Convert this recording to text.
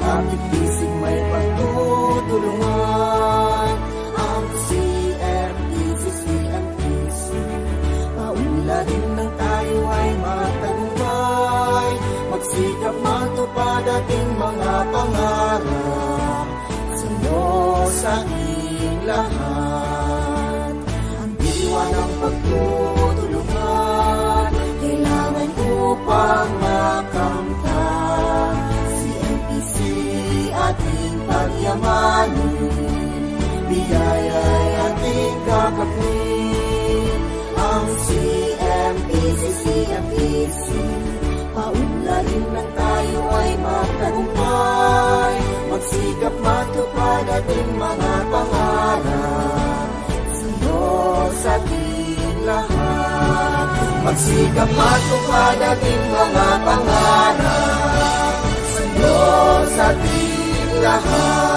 Kapit-isig may pagtutulungan. Ang CMPC, CMPC, paunlarin ng tayo ay matagumpay. Magsikap matupad ating mga pangarap. Sa'yo sa ating lahat. Ang diwa ng pagtutulungan kailangan upang makamtan. CMPC ating pagyamanin, biyaya'y ating kakapin. Ang CMPC, CMPC, paunlarin ng tayo ay matagumpay. Magsikap matupad ating mga pangarap. Sa'yo sa ating lahat. Magsikap matupad ating mga pangarap. Sa'yo sa ating lahat.